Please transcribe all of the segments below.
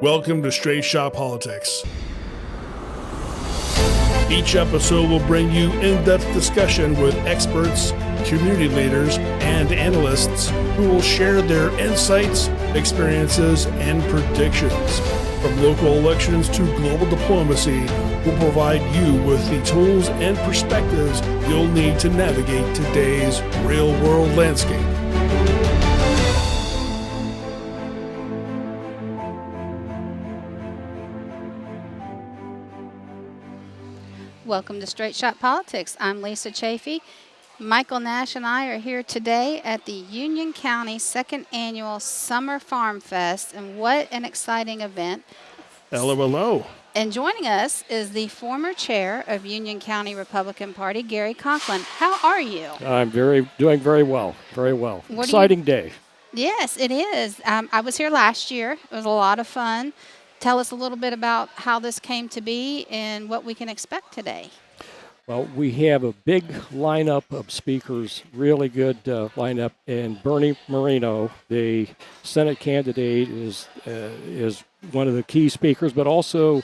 Welcome to Straight Shot Politics. Each episode will bring you in-depth discussion with experts, community leaders, and analysts who will share their insights, experiences, and predictions. From local elections to global diplomacy, we'll provide you with the tools and perspectives you'll need to navigate today's real-world landscape. Welcome to Straight Shot Politics. I'm Lisa Chafee. Michael Nash and I are here today at the Union County Second Annual Summer Farm Fest, and what an exciting event. Hello, hello. And joining us is the former chair of Union County Republican Party, Gary Conklin. How are you? I'm doing very well, very well. Exciting day. Yes, it is. I was here last year. It was a lot of fun. Tell us a little bit about how this came to be and what we can expect today. Well, we have a big lineup of speakers, really good lineup, and Bernie Moreno, the Senate candidate, is one of the key speakers, but also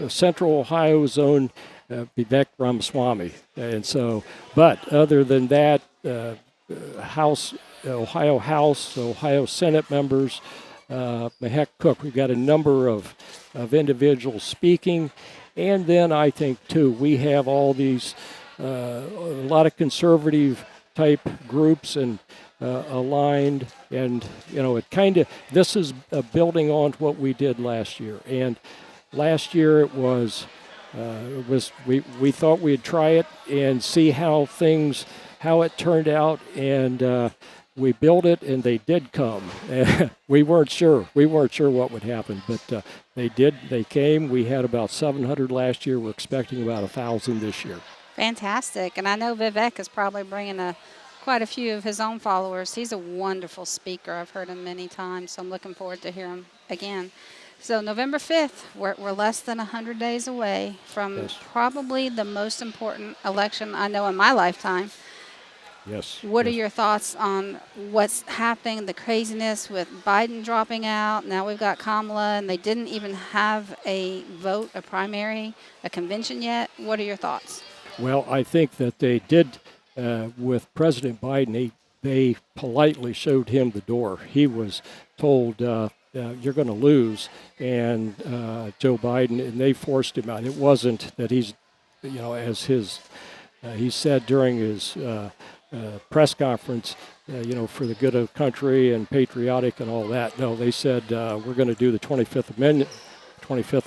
Central Ohio's own Mehek Ramaswamy. And so, but other than that, Ohio Senate members, Mehek, Cooke. We've got a number of individuals speaking. And then I think, too, we have all these, a lot of conservative type groups and aligned. And, you know, this is building on what we did last year. And last year we thought we'd try it and see how it turned out. And, we built it, and they did come. We weren't sure what would happen, but they did. They came. We had about 700 last year. We're expecting about 1,000 this year. Fantastic. And I know Vivek is probably bringing quite a few of his own followers. He's a wonderful speaker. I've heard him many times, so I'm looking forward to hear him again. So November 5th, we're less than 100 days away from probably the most important election I know in my lifetime. Yes. What are your thoughts on what's happening, the craziness with Biden dropping out? Now we've got Kamala, and they didn't even have a vote, a primary, a convention yet. What are your thoughts? Well, I think that they did with President Biden. They politely showed him the door. He was told, you're going to lose, and Joe Biden, and they forced him out. It wasn't that he's, he said during his press conference, for the good of the country and patriotic and all that. No, they said, we're going to do the 25th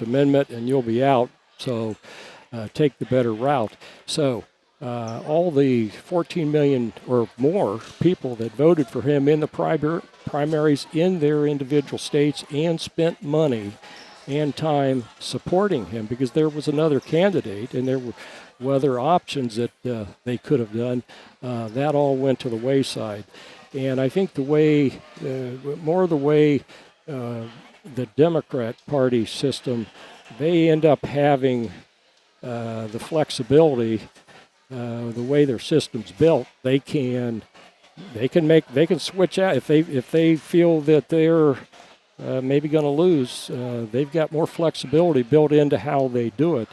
Amendment, and you'll be out, so take the better route. So all the 14 million or more people that voted for him in the primaries in their individual states and spent money and time supporting him, because there was another candidate and there were other options that they could have done, that all went to the wayside. And I think the way the Democrat Party system, they end up having the flexibility, the way their system's built, they can switch out if they feel that they're maybe going to lose. They've got more flexibility built into how they do it,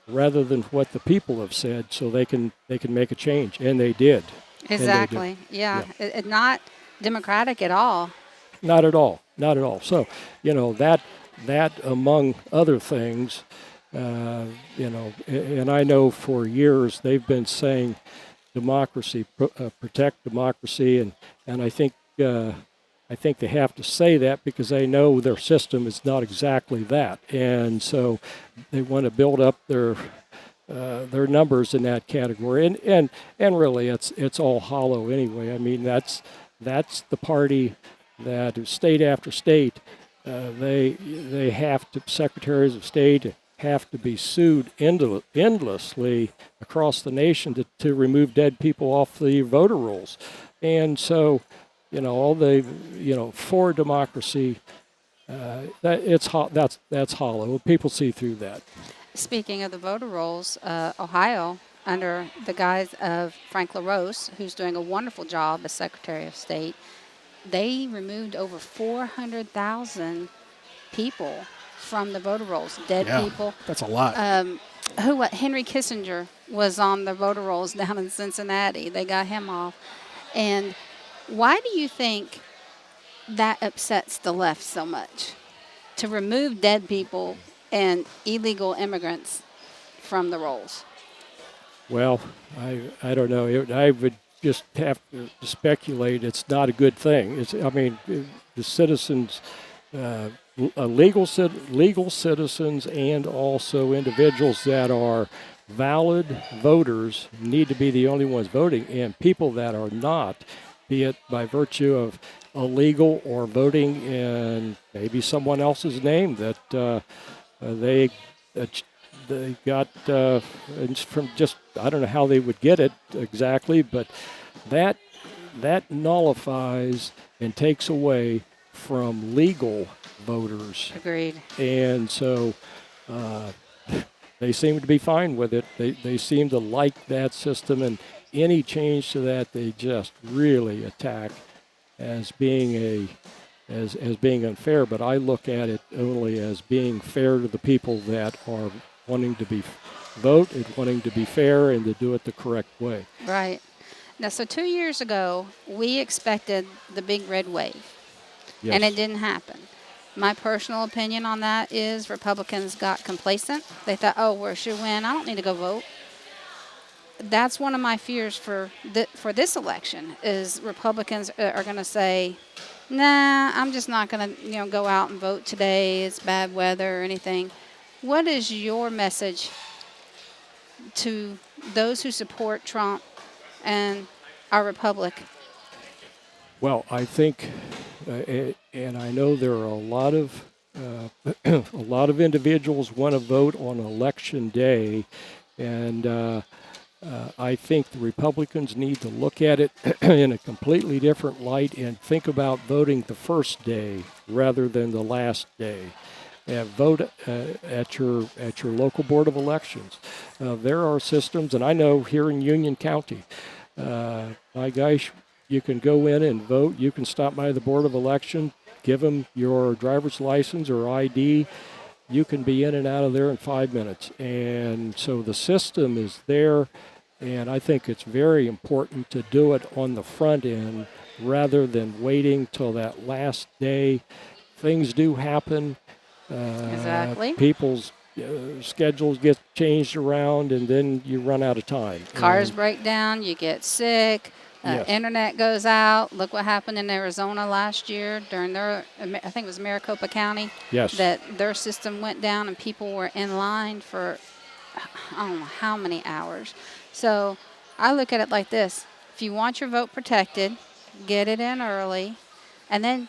rather than what the people have said, so they can make a change, and they did. Exactly. Yeah. Not democratic at all. Not at all. So, that among other things, and I know for years they've been saying democracy, protect democracy, and I think they have to say that because they know their system is not exactly that, and so they want to build up their numbers in that category, and really it's all hollow anyway. I mean, that's the party that state after state, they have to, secretaries of state have to be sued endlessly across the nation to remove dead people off the voter rolls, and so. All the, for democracy, that's hollow. People see through that. Speaking of the voter rolls, Ohio, under the guise of Frank LaRose, who's doing a wonderful job as Secretary of State, they removed over 400,000 people from the voter rolls. Dead Yeah, people. that's a lot. Henry Kissinger was on the voter rolls down in Cincinnati. They got him off. And why do you think that upsets the left so much? To remove dead people and illegal immigrants from the rolls? Well, I don't know. I would just have to speculate. It's not a good thing. The citizens, legal citizens, and also individuals that are valid voters need to be the only ones voting, and people that are not, be it by virtue of illegal or voting in maybe someone else's name that they got from just, I don't know how they would get it exactly, but that nullifies and takes away from legal voters. Agreed. And so they seem to be fine with it. They seem to like that system, and any change to that they just really attack as being as being unfair. But I look at it only as being fair to the people that are wanting to vote and wanting to be fair and to do it the correct way. Right. Now, so 2 years ago, we expected the big red wave, Yes. and it didn't happen. My personal opinion on that is Republicans got complacent. They thought, oh, we should win. I don't need to go vote. That's one of my fears for this election is Republicans are going to say, nah, I'm just not going to go out and vote today. It's bad weather or anything. What is your message to those who support Trump and our republic? Well, I think, and I know there are a lot of individuals want to vote on election day, and I think the Republicans need to look at it in a completely different light and think about voting the first day rather than the last day. Vote at your local board of elections. There are systems, and I know here in Union County, my gosh, you can go in and vote. You can stop by the board of election, give them your driver's license or ID. You can be in and out of there in 5 minutes. And so the system is there, and I think it's very important to do it on the front end rather than waiting till that last day. Things do happen. Exactly. People's schedules get changed around, and then you run out of time. Cars break down, you get sick, Yes. internet goes out. Look what happened in Arizona last year during I think it was Maricopa County. Yes. That their system went down and people were in line for I don't know how many hours. So I look at it like this. If you want your vote protected, get it in early, and then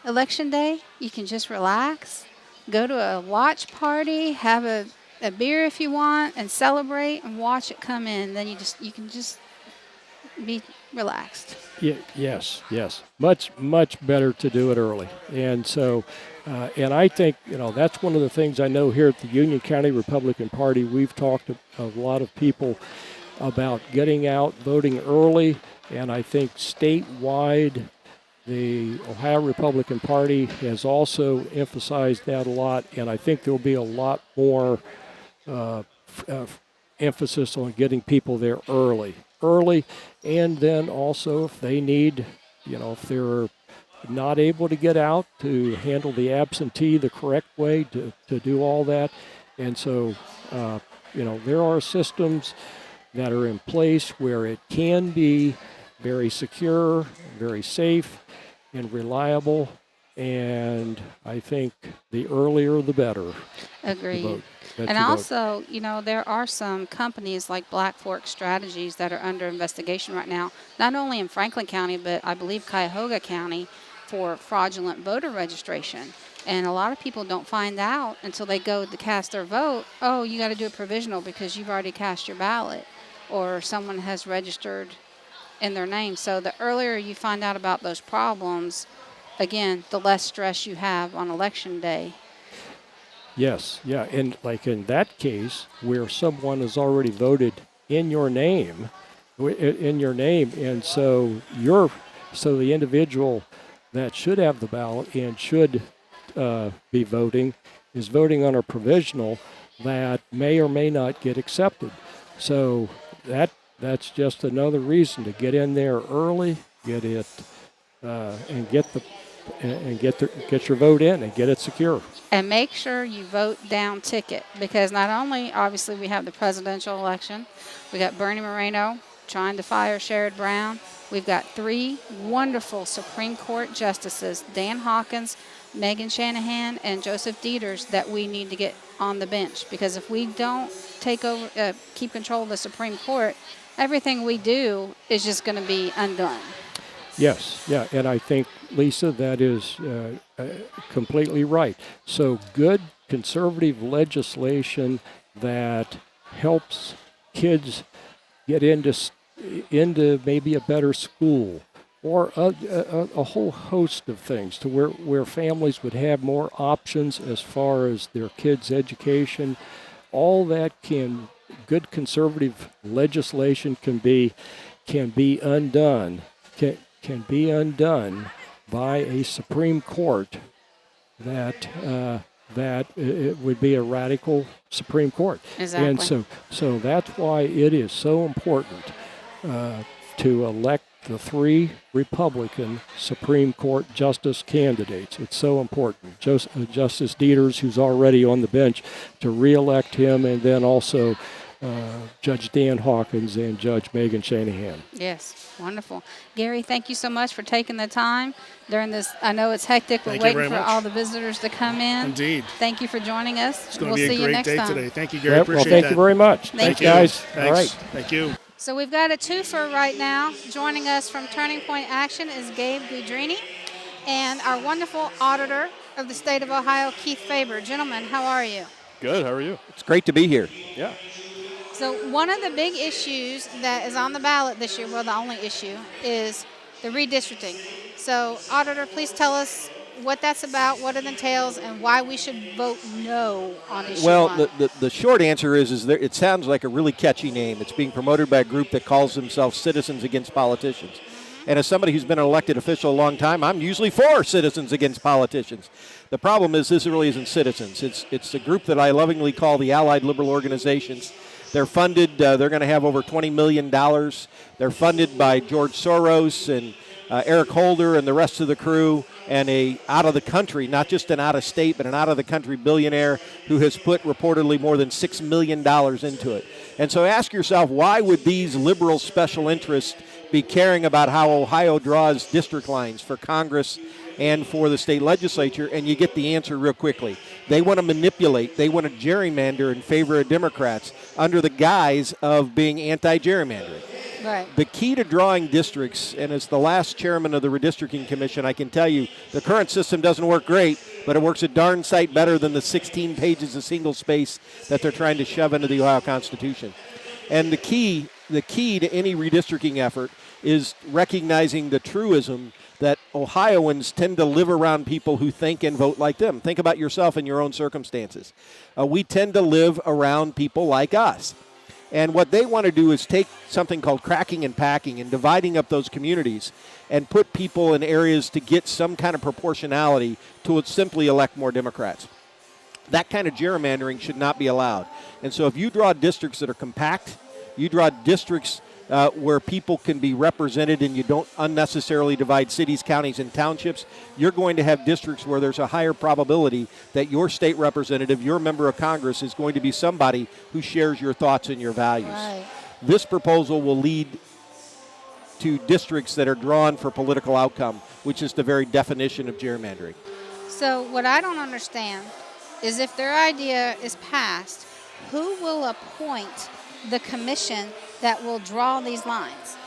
election day, you can just relax. Go to a watch party, have a beer if you want, and celebrate and watch it come in. Then you can just be relaxed. Yeah, yes. Much better to do it early. And so, and I think, that's one of the things I know here at the Union County Republican Party. We've talked to a lot of people about getting out, voting early, and I think statewide, the Ohio Republican Party has also emphasized that a lot, and I think there'll be a lot more emphasis on getting people there early, and then also if they need, if they're not able to get out, to handle the absentee the correct way, to do all that. And so, there are systems that are in place where it can be very secure, very safe, and reliable, and I think the earlier the better. Agreed. And also, there are some companies like Black Fork Strategies that are under investigation right now, not only in Franklin County, but I believe Cuyahoga County, for fraudulent voter registration. And a lot of people don't find out until they go to cast their vote. Oh, you got to do a provisional because you've already cast your ballot, or someone has registered in their name. So the earlier you find out about those problems, again, the less stress you have on election day. Yes, yeah, and like in that case where someone has already voted in your name, and so the individual that should have the ballot and should be voting is voting on a provisional that may or may not get accepted. So that's just another reason to get in there early, get it, and get your vote in and get it secure. And make sure you vote down ticket, because not only, obviously, we have the presidential election, we got Bernie Moreno trying to fire Sherrod Brown. We've got 3 wonderful Supreme Court justices, Dan Hawkins, Megan Shanahan, and Joseph Dieters, that we need to get on the bench. Because if we don't take over, keep control of the Supreme Court, everything we do is just going to be undone. Yes, yeah, and I think, Lisa, that is completely right. So good conservative legislation that helps kids get into maybe a better school, or a whole host of things, to where families would have more options as far as their kids' education. All that good conservative legislation can be undone. Can be undone by a Supreme Court that it would be a radical Supreme Court. Exactly. And so that's why it is so important to elect the 3 Republican Supreme Court justice candidates. It's so important. Justice Dieters, who's already on the bench, to reelect him, and then also Judge Dan Hawkins and Judge Megan Shanahan. Yes, wonderful. Gary, thank you so much for taking the time during this. I know it's hectic. We're Thank you waiting very for much. all the visitors to come in. Indeed. Thank you for joining us. It's going We'll to be see a you great next day time. today. Thank you, Gary. Well, Appreciate thank that. you very much. Thank Thanks, you. guys. Thanks. All right. Thank you. So we've got a twofer right now. Joining us from Turning Point Action is Gabe Guidarini and our wonderful auditor of the state of Ohio, Keith Faber. Gentlemen, how are you? Good. How are you? It's great to be here. Yeah. So one of the big issues that is on the ballot this year, well, the only issue, is the redistricting. So, Auditor, please tell us what that's about, what it entails, and why we should vote no on issue Well, one. the short answer is there, it sounds like a really catchy name. It's being promoted by a group that calls themselves Citizens Against Politicians. And as somebody who's been an elected official a long time, I'm usually for Citizens Against Politicians. The problem is this really isn't citizens. It's a group that I lovingly call the Allied Liberal Organizations. They're funded, they're going to have over $20 million. They're funded by George Soros and Eric Holder and the rest of the crew, and a out-of-the-country, not just an out-of-state, but an out-of-the-country billionaire who has put reportedly more than $6 million into it. And so ask yourself, why would these liberal special interests be caring about how Ohio draws district lines for Congress and for the state legislature? And you get the answer real quickly. They want to manipulate, they want to gerrymander in favor of Democrats under the guise of being anti-gerrymandering. Right. The key to drawing districts, and as the last chairman of the Redistricting Commission, I can tell you the current system doesn't work great, but it works a darn sight better than the 16 pages of single space that they're trying to shove into the Ohio Constitution. And the key to any redistricting effort is recognizing the truism that Ohioans tend to live around people who think and vote like them. Think about yourself and your own circumstances. We tend to live around people like us. And what they want to do is take something called cracking and packing and dividing up those communities and put people in areas to get some kind of proportionality to simply elect more Democrats. That kind of gerrymandering should not be allowed. And so if you draw districts that are compact, you draw districts where people can be represented and you don't unnecessarily divide cities, counties, and townships, you're going to have districts where there's a higher probability that your state representative, your member of Congress, is going to be somebody who shares your thoughts and your values. Right. This proposal will lead to districts that are drawn for political outcome, which is the very definition of gerrymandering. So what I don't understand is if their idea is passed, who will appoint the commission that will draw these lines?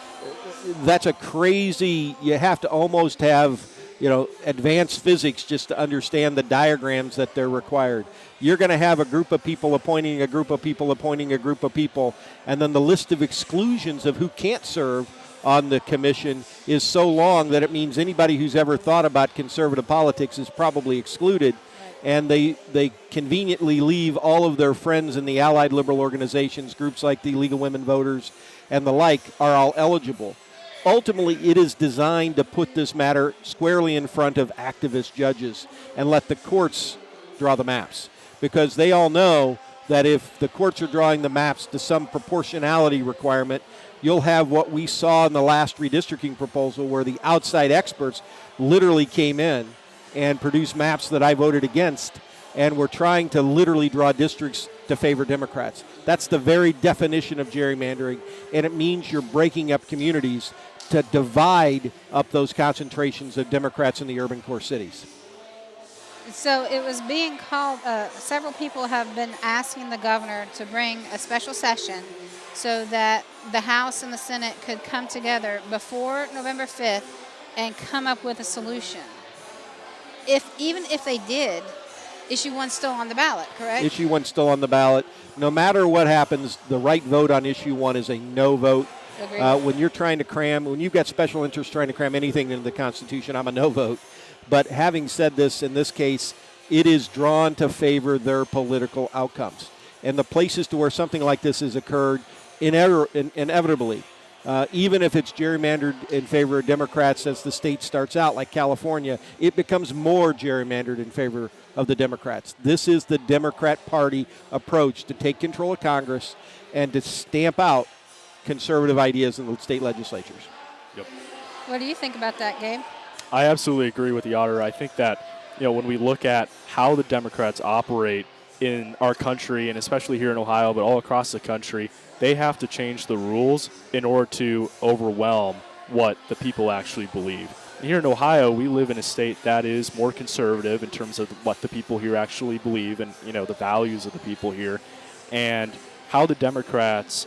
That's a crazy, you have to almost have, advanced physics just to understand the diagrams that they're required. You're going to have a group of people appointing a group of people appointing a group of people, and then the list of exclusions of who can't serve on the commission is so long that it means anybody who's ever thought about conservative politics is probably excluded. And they conveniently leave all of their friends in the allied liberal organizations, groups like the League of Women Voters and the like, are all eligible. Ultimately, it is designed to put this matter squarely in front of activist judges and let the courts draw the maps. because they all know that if the courts are drawing the maps to some proportionality requirement, you'll have what we saw in the last redistricting proposal where the outside experts literally came in and produced maps that I voted against, and we're trying to literally draw districts to favor Democrats. That's the very definition of gerrymandering, and it means you're breaking up communities to divide up those concentrations of Democrats in the urban core cities. So it was being called, several people have been asking the governor to bring a special session so that the House and the Senate could come together before November 5th and come up with a solution. Even if they did, issue 1's still on the ballot, correct? Issue 1's still on the ballot. No matter what happens, the right vote on issue 1 is a no vote. When you're trying to when you've got special interests trying to cram anything into the Constitution, I'm a no vote. But having said this, in this case, it is drawn to favor their political outcomes. And the places to where something like this has occurred inevitably, even if it's gerrymandered in favor of Democrats as the state starts out, like California, it becomes more gerrymandered in favor of the Democrats. This is the Democrat Party approach to take control of Congress and to stamp out conservative ideas in the state legislatures. Yep. What do you think about that, Gabe? I absolutely agree with the auditor. I think that, when we look at how the Democrats operate in our country, and especially here in Ohio, but all across the country, they have to change the rules in order to overwhelm what the people actually believe. Here in Ohio, we live in a state that is more conservative in terms of what the people here actually believe and, the values of the people here. And how the Democrats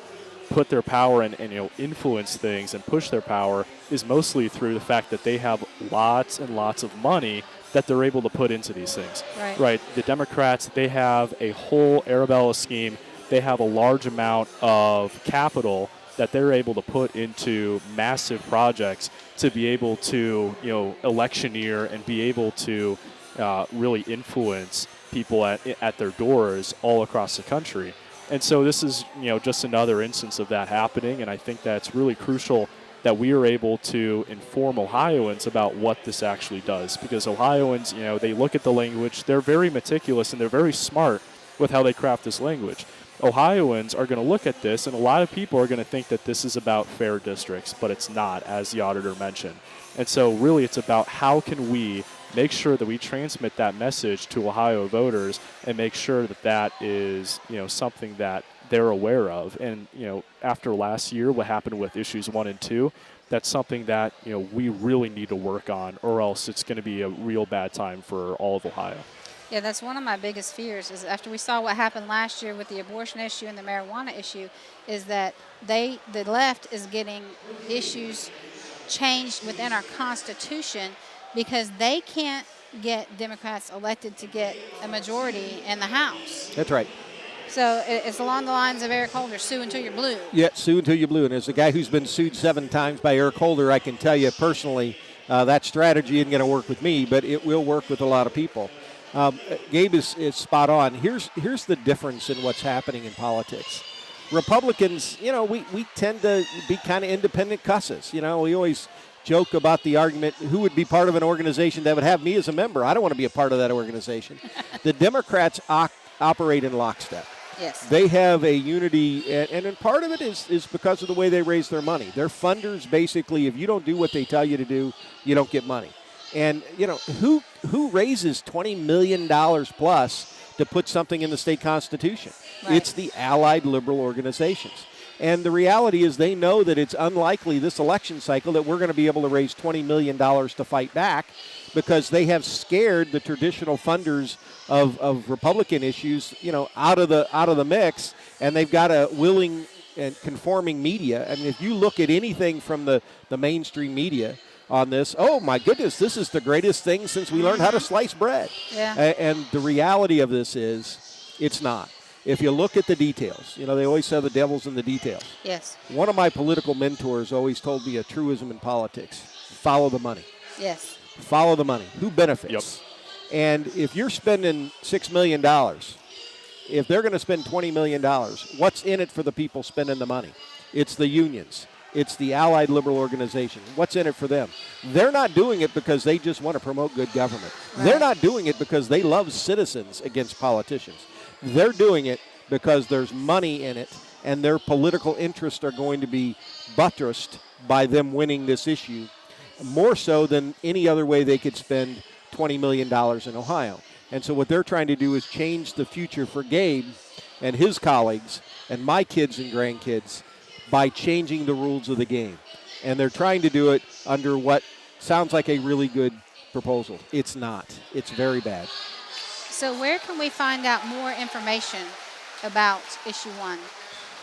put their power and influence things and push their power is mostly through the fact that they have lots and lots of money that they're able to put into these things. Right. The Democrats, they have a whole Arabella scheme. They have a large amount of capital that they're able to put into massive projects to be able to, electioneer and be able to really influence people at their doors all across the country. And so this is, just another instance of that happening, and I think that's really crucial that we are able to inform Ohioans about what this actually does, because Ohioans, they look at the language, they're very meticulous, and they're very smart with how they craft this language. Ohioans are going to look at this, and a lot of people are going to think that this is about fair districts, but it's not, as the auditor mentioned. And so really it's about how can we make sure that we transmit that message to Ohio voters and make sure that that is, something that they're aware of. And, after last year, what happened with issues 1 and 2, that's something that, we really need to work on, or else it's going to be a real bad time for all of Ohio. Yeah, that's one of my biggest fears is after we saw what happened last year with the abortion issue and the marijuana issue is that the left is getting issues changed within our Constitution because they can't get Democrats elected to get a majority in the House. That's right. So it's along the lines of Eric Holder, sue until you're blue. Yeah, sue until you're blue. And as a guy who's been sued 7 times by Eric Holder, I can tell you personally that strategy isn't going to work with me, but it will work with a lot of people. Gabe is spot on. Here's the difference in what's happening in politics. Republicans, we tend to be kind of independent cusses. We always joke about the argument, who would be part of an organization that would have me as a member? I don't want to be a part of that organization. The Democrats operate in lockstep. Yes. They have a unity, and part of it is because of the way they raise their money. Their funders, basically, if you don't do what they tell you to do, you don't get money. And, who raises $20 million plus to put something in the state constitution? Right. It's the allied liberal organizations. And the reality is they know that it's unlikely this election cycle that we're going to be able to raise $20 million to fight back because they have scared the traditional funders of Republican issues, out of the mix, and they've got a willing and conforming media. I mean, if you look at anything from the mainstream media on this, oh my goodness, this is the greatest thing since we learned how to slice bread. Yeah. And the reality of this is it's not. If you look at the details, they always say the devil's in the details. Yes. One of my political mentors always told me a truism in politics: follow the money. Yes. Follow the money. Who benefits? Yep. And if you're spending $6 million, if they're going to spend $20 million, what's in it for the people spending the money? It's the unions. It's the allied liberal organization. What's in it for them? They're not doing it because they just want to promote good government. Right. They're not doing it because they love citizens against politicians. They're doing it because there's money in it, and their political interests are going to be buttressed by them winning this issue, more so than any other way they could spend $20 million in Ohio. And so what they're trying to do is change the future for Gabe and his colleagues and my kids and grandkids by changing the rules of the game. And they're trying to do it under what sounds like a really good proposal. It's not. It's very bad. So where can we find out more information about Issue 1?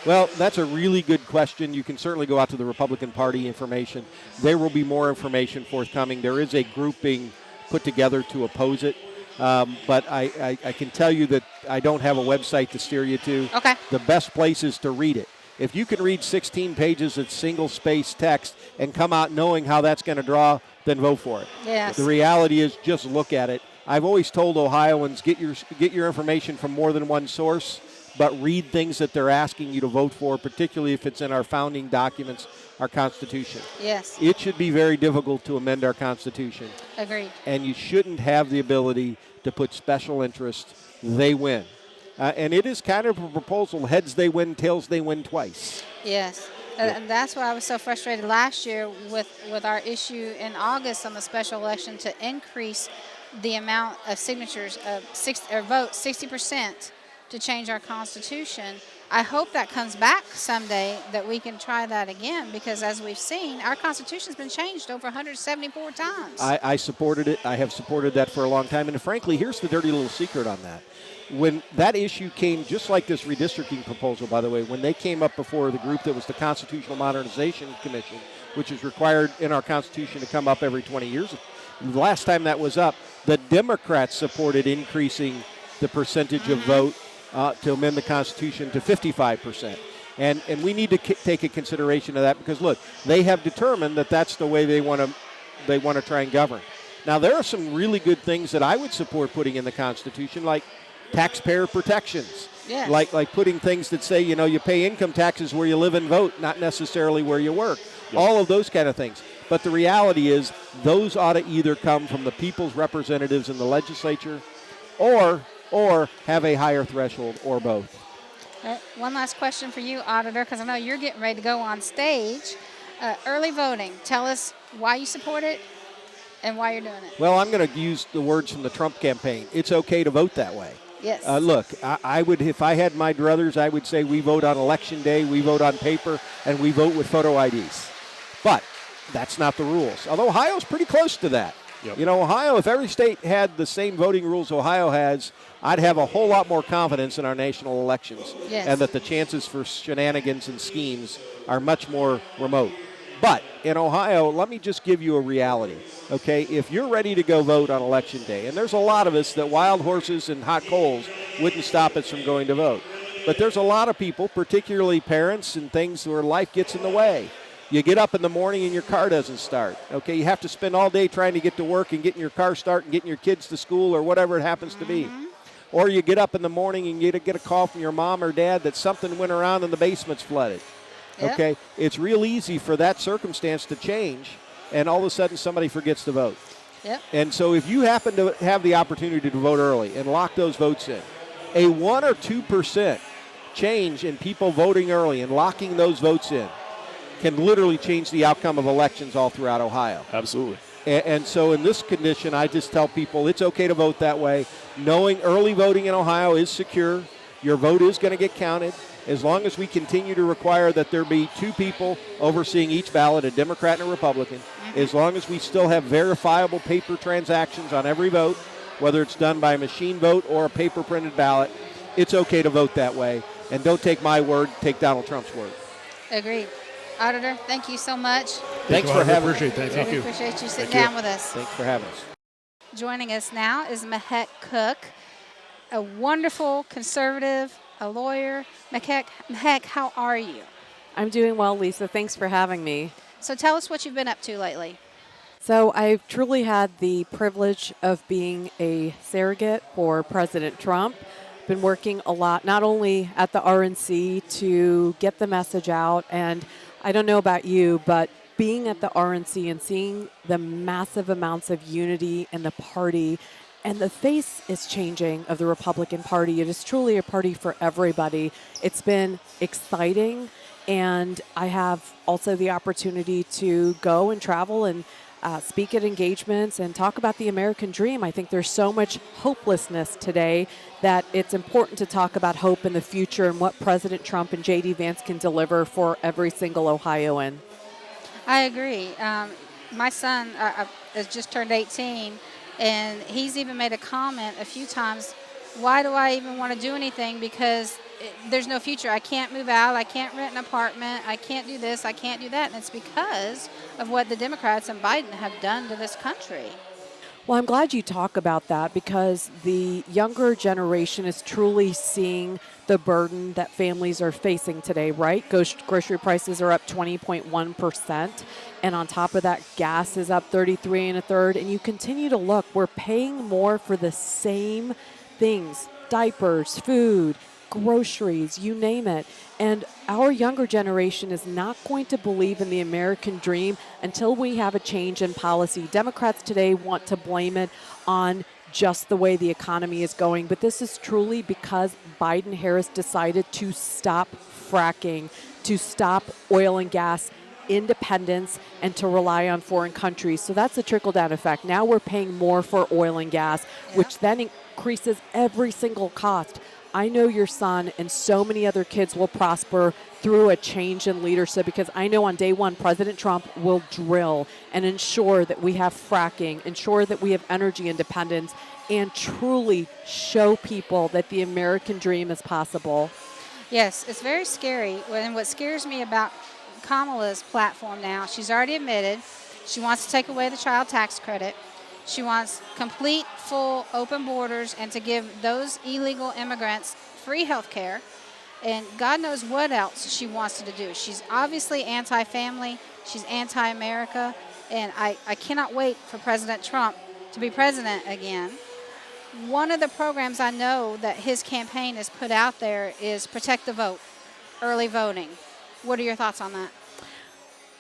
Well, that's a really good question. You can certainly go out to the Republican Party information. There will be more information forthcoming. There is a group being put together to oppose it. But I can tell you that I don't have a website to steer you to. Okay. The best place is to read it. If you can read 16 pages of single-space text and come out knowing how that's going to draw, then vote for it. Yes. The reality is just look at it. I've always told Ohioans, get your information from more than one source, but read things that they're asking you to vote for, particularly if it's in our founding documents, our Constitution. Yes. It should be very difficult to amend our Constitution. Agreed. And you shouldn't have the ability to put special interest. They win. And it is kind of a proposal, heads they win, tails they win twice. Yes. And that's why I was so frustrated last year with our issue in August on the special election to increase the amount of signatures of votes 60% to change our Constitution. I hope that comes back someday, that we can try that again, because as we've seen, our Constitution's been changed over 174 times. I supported it. I have supported that for a long time. And frankly, here's the dirty little secret on that. When that issue came, just like this redistricting proposal, by the way, when they came up before the group that was the Constitutional Modernization Commission, which is required in our Constitution to come up every 20 years, the last time that was up, the Democrats supported increasing the percentage of vote to amend the Constitution to 55%. And we need to take a consideration of that, because, look, they have determined that that's the way they want to try and govern. Now, there are some really good things that I would support putting in the Constitution, like taxpayer protections. Yes. Like putting things that say, you pay income taxes where you live and vote, not necessarily where you work. Yep. All of those kind of things. But the reality is those ought to either come from the people's representatives in the legislature or have a higher threshold, or both. One last question for you, Auditor, because I know you're getting ready to go on stage. Early voting, tell us why you support it and why you're doing it. Well, I'm going to use the words from the Trump campaign. It's okay to vote that way. Yes. Look, I would, if I had my druthers, I would say we vote on election day, we vote on paper, and we vote with photo IDs. But that's not the rules. Although Ohio's pretty close to that. Yep. Ohio, if every state had the same voting rules Ohio has, I'd have a whole lot more confidence in our national elections. Yes. And that the chances for shenanigans and schemes are much more remote. But in Ohio, let me just give you a reality, okay? If you're ready to go vote on Election Day, and there's a lot of us that wild horses and hot coals wouldn't stop us from going to vote. But there's a lot of people, particularly parents and things where life gets in the way. You get up in the morning and your car doesn't start, okay? You have to spend all day trying to get to work and getting your car started and getting your kids to school or whatever it happens to be. Or you get up in the morning and you get a call from your mom or dad that something went around and the basement's flooded. Yep. Okay, it's real easy for that circumstance to change, and all of a sudden somebody forgets to vote. Yep. And so if you happen to have the opportunity to vote early and lock those votes in, a 1 or 2% change in people voting early and locking those votes in can literally change the outcome of elections all throughout Ohio. Absolutely. And so in this condition, I just tell people it's okay to vote that way, knowing early voting in Ohio is secure. Your vote is going to get counted. As long as we continue to require that there be 2 people overseeing each ballot, a Democrat and a Republican, as long as we still have verifiable paper transactions on every vote, whether it's done by a machine vote or a paper printed ballot, it's okay to vote that way. And don't take my word, take Donald Trump's word. Agreed. Auditor, thank you so much. Thanks for having Appreciate that. Thank We you. appreciate you sitting down with us. Thanks for having us. Joining us now is Mehek Cooke, a wonderful conservative, a lawyer. Mehek, how are you? I'm doing well, Lisa. Thanks for having me. So tell us what you've been up to lately. So I've truly had the privilege of being a surrogate for President Trump. Been working a lot, not only at the RNC to get the message out, and I don't know about you, but being at the RNC and seeing the massive amounts of unity in the party, and the face is changing of the Republican Party. It is truly a party for everybody. It's been exciting, and I have also the opportunity to go and travel and speak at engagements and talk about the American dream. I think there's so much hopelessness today that it's important to talk about hope in the future and what President Trump and J.D. Vance can deliver for every single Ohioan. I agree. My son has just turned 18, and he's even made a comment a few times, why do I even want to do anything? Because there's no future. I can't move out. I can't rent an apartment. I can't do this. I can't do that. And it's because of what the Democrats and Biden have done to this country. Well, I'm glad you talk about that, because the younger generation is truly seeing the burden that families are facing today, right? Grocery prices are up 20.1%. And on top of that, gas is up 33 1/3. And you continue to look, we're paying more for the same things: diapers, food, groceries, you name it. And our younger generation is not going to believe in the American dream until we have a change in policy. Democrats today want to blame it on just the way the economy is going, but this is truly because Biden-Harris decided to stop fracking, to stop oil and gas independence, and to rely on foreign countries. So that's a trickle-down effect. Now we're paying more for oil and gas, which then increases every single cost. I know your son and so many other kids will prosper through a change in leadership, because I know on day one, President Trump will drill and ensure that we have fracking, ensure that we have energy independence, and truly show people that the American dream is possible. Yes, it's very scary. And what scares me about Kamala's platform now, she's already admitted she wants to take away the child tax credit. She wants complete, full, open borders, and to give those illegal immigrants free health care. And God knows what else she wants to do. She's obviously anti-family. She's anti-America. And I cannot wait for President Trump to be president again. One of the programs I know that his campaign has put out there is Protect the Vote, early voting. What are your thoughts on that?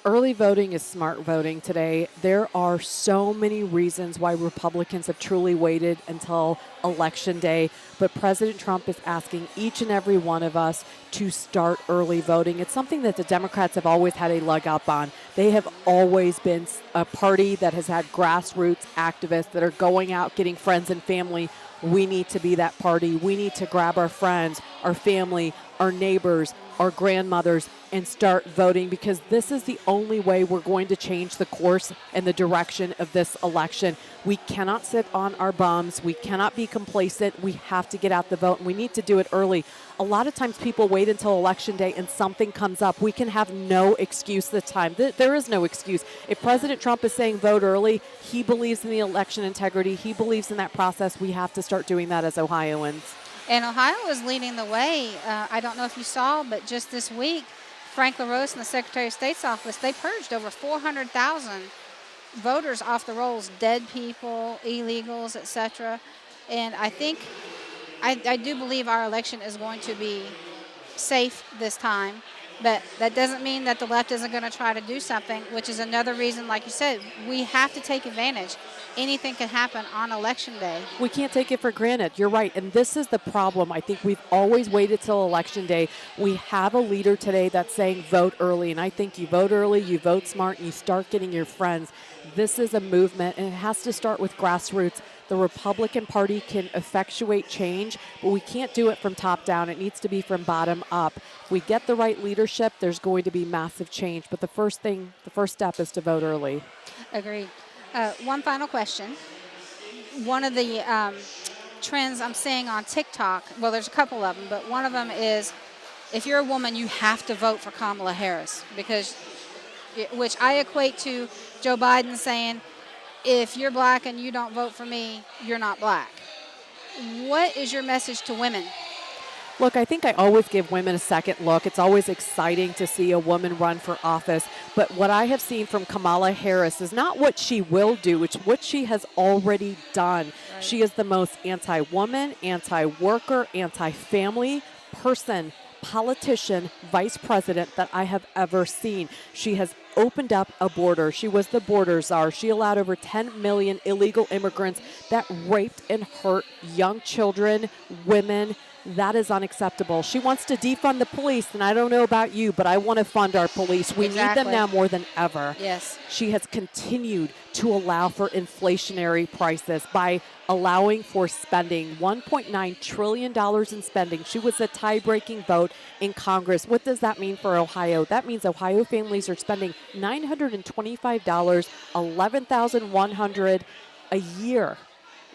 Early voting is smart voting today. There are so many reasons why Republicans have truly waited until Election Day, but President Trump is asking each and every one of us to start early voting. It's something that the Democrats have always had a leg up on. They have always been a party that has had grassroots activists that are going out, getting friends and family. We need to be that party. We need to grab our friends, our family, our neighbors, our grandmothers, and start voting, because this is the only way we're going to change the course and the direction of this election. We cannot sit on our bums. We cannot be complacent. We have to get out the vote, and we need to do it early. A lot of times people wait until Election Day and something comes up. We can have no excuse this time. There is no excuse. If President Trump is saying vote early, he believes in the election integrity. He believes in that process. We have to start doing that as Ohioans. And Ohio is leading the way. I don't know if you saw, but just this week, Frank LaRose and the Secretary of State's office, they purged over 400,000 voters off the rolls, dead people, illegals, etc. And I think, I do believe our election is going to be safe this time, but that doesn't mean that the left isn't going to try to do something, which is another reason, like you said, we have to take advantage. Anything can happen on Election Day. We can't take it for granted. You're right. And this is the problem. I think we've always waited till Election Day. We have a leader today that's saying vote early. And I think you vote early, you vote smart, and you start getting your friends. This is a movement, and it has to start with grassroots. The Republican Party can effectuate change, but we can't do it from top down. It needs to be from bottom up. If we get the right leadership, there's going to be massive change. But the first step is to vote early. Agreed. One final question. One of the trends I'm seeing on TikTok, well, there's a couple of them, but one of them is if you're a woman, you have to vote for Kamala Harris, which I equate to Joe Biden saying, if you're black and you don't vote for me, you're not black. What is your message to women? Look, I think I always give women a second look. It's always exciting to see a woman run for office. But what I have seen from Kamala Harris is not what she will do, it's what she has already done. Right. She is the most anti-woman, anti-worker, anti-family person politician, vice president that I have ever seen. She has opened up a border. She was the border czar. She allowed over 10 million illegal immigrants that raped and hurt young children, women. That is unacceptable. She wants to defund the police, and I don't know about you, but I want to fund our police. We need Exactly. them now more than ever. Yes. She has continued to allow for inflationary prices by allowing for spending $1.9 trillion in spending. She was a tie-breaking vote in Congress. What does that mean for Ohio? That means Ohio families are spending $925, $11,100 a year.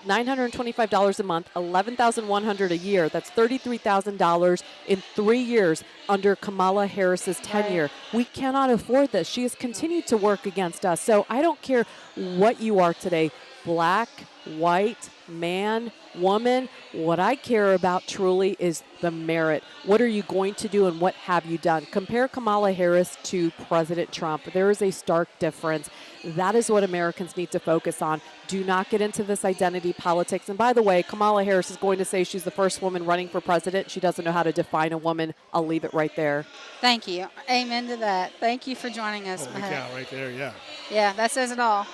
$925 a month, $11,100 a year. That's $33,000 in 3 years under Kamala Harris's tenure. We cannot afford this. She has continued to work against us. So I don't care what you are today, black, white, man, woman. What I care about truly is the merit. What are you going to do and what have you done? Compare Kamala Harris to President Trump. There is a stark difference. That is what Americans need to focus on. Do not get into this identity politics. And by the way, Kamala Harris is going to say she's the first woman running for president. She doesn't know how to define a woman. I'll leave it right there. Thank you. Amen to that. Thank you for joining us, Holy Mehek. cow, right there, yeah. Yeah, that says it all.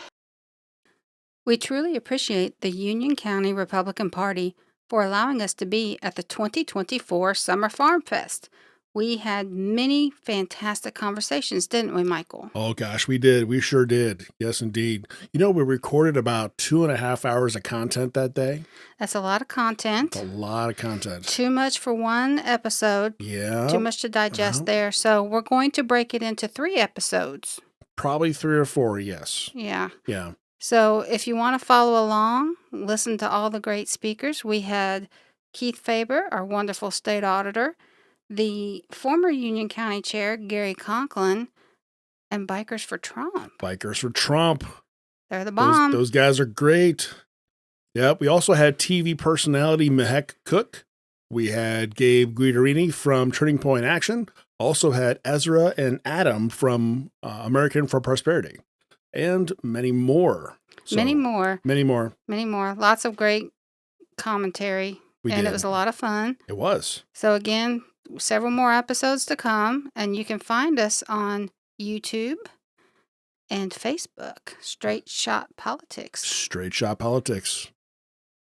We truly appreciate the Union County Republican Party for allowing us to be at the 2024 Summer Farm Fest. We had many fantastic conversations, didn't we, Michael? Oh, gosh, we did. We sure did. Yes, indeed. You know, we recorded about 2.5 hours of content that day. That's a lot of content. A lot of content. Too much for one episode. Yeah. Too much to digest there. So we're going to break it into 3 episodes. Probably 3 or 4, yes. Yeah. Yeah. So if you want to follow along, listen to all the great speakers. We had Keith Faber, our wonderful state auditor, the former Union County Chair, Gary Conklin, and Bikers for Trump. Bikers for Trump. They're the bomb. Those guys are great. Yep. We also had TV personality Mehek Cooke. We had Gabe Guidarini from Turning Point Action. Also had Ezra and Adam from American for Prosperity. And many more. Many more. Many more. Many more. Lots of great commentary. It was a lot of fun. It was. So again, several more episodes to come. And you can find us on YouTube and Facebook. Straight Shot Politics. Straight Shot Politics.